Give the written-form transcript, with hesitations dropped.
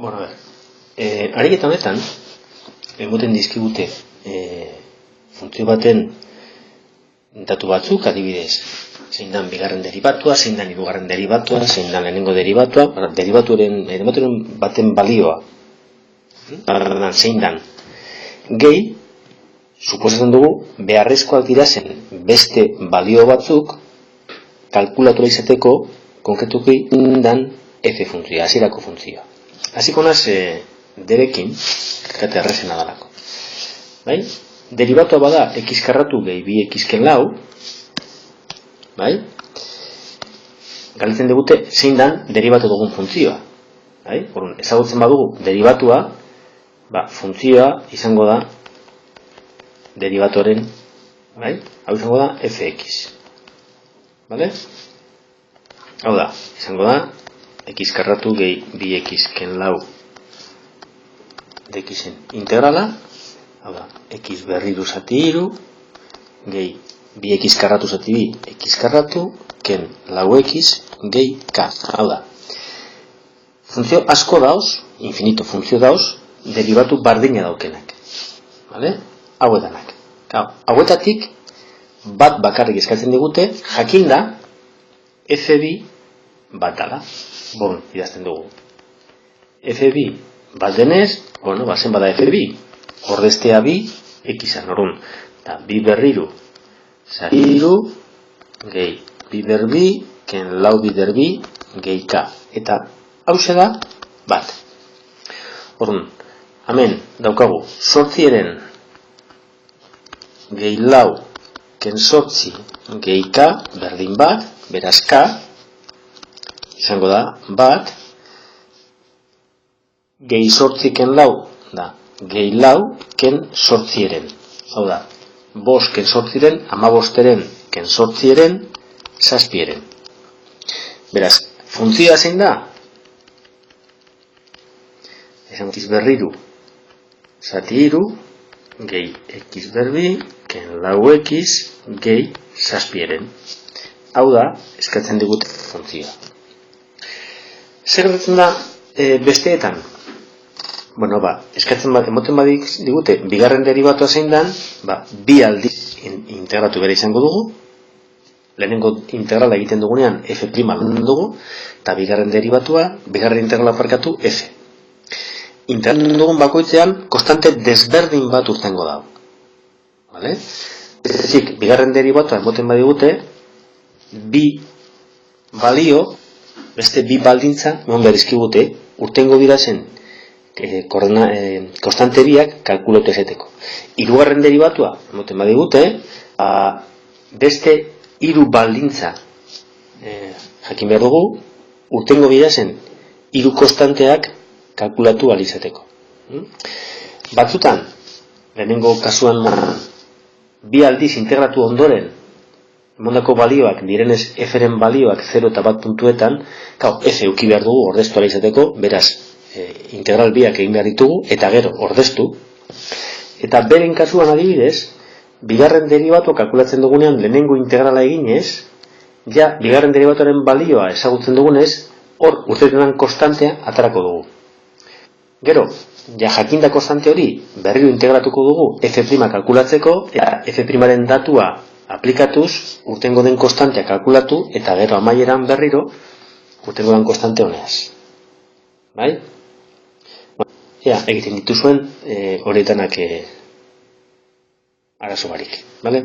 Bueno, ariketa honetan, emoten dizkigute funtzio baten datu batzuk, adibidez, zein dan bigarren derivatua, zein dan hirugarren derivatua, zein dan lehenengo derivatua, derivaturen baten balioa, zein dan gehi, suposatzen dugu, beharrezkoak dira zen beste balio batzuk kalkulatura izateko konkretuki dan f funtzioa, hasierako funtzioa. Hasiko naz derekin, kate errezena dalako. Bai? Derivatua bada x karratu gehi bi x ken lau, bai? Galitzen digute zein dan derivatu dugun funtzioa. Bai? Orduan, ezagutzen badugu derivatua, funtzioa izango da derivatoren, bai? Hau izango da fx. Bale? Hau da, izango da x karratu gehi bi x ken lau dxen integrala, hau da, x berriru zati iru gehi bi x karratu zati bi x karratu ken lau x gehi k. Hau da, funtzio asko dauz, infinito funtzio dauz, derivatu bardina daukenak. Vale? Hauetanak. Hauetatik bat bakarrik eskatzen digute, jakinda f2 bat dala. Bon, idazten dugu. f2 bat denez, bueno, zen bada f2, ordeztea bi, x-an, orun. Eta bi berriru, zari iru, gehi, bi berbi, ken lau bider bi, gehi k. Eta hause da, bat. Orun, hemen daukagu, sortzieren gehi lau, ken sortzi, gehi k, berdin bat, beraz k, izango da, bat, gehi sortzi ken lau, da, gehi lau, ken sortzieren. Hau da, bost ken sortziren, amabosteren, ken sortzieren, zazpieren. Beraz, funtzioa zein da? Esan x berriru, zati iru, gehi x berbi, ken lau x, gehi zazpieren. Hau da, eskatzen digute funtzioa. Zer gertatzen da besteetan? Bueno, eskatzen emoten badik digute, bigarren derivatua zein dan, bi aldiz integratu bere izango dugu, lehenengo integrala egiten dugunean f' dugu, eta bigarren derivatua, bigarren integrala parkatu f. Integratu dugun bakoitzean, konstante desberdin bat urtengo dago. Vale? Ezik, bigarren derivatua emoten badigute, bi balio, beste bi baldintza, non berizkigute, urtengo dira zen konstante biak kalkulatu ezeteko. Hirugarren derivatua, emoten badigute, beste hiru baldintza jakin behar dugu, urtengo dira zen hiru konstanteak kalkulatu alizateko. Batzutan, lehenengo kasuan bi aldiz integratu ondoren, emondako balioak, direnez f-ren balioak 0 eta 1 puntuetan, f euki behar dugu ordestu alizateko, beraz, integral biak egin behar ditugu, eta gero ordeztu. Eta beren kasuan adibidez, bigarren derivatu kalkulatzen dugunean lehenengo integrala eginez, ja, bigarren derivatuaren balioa ezagutzen dugunez, hor urtetenan konstantea atarako dugu. Gero, ja jakinda konstante hori berriro integratuko dugu f' kalkulatzeko, eta f'-aren datua aplikatuz, urtengo den konstantea kalkulatu, eta gero amaieran berriro, urtengo den konstante honeaz. Bai? Egiten dituzuen horietanak arazo barik. Bale?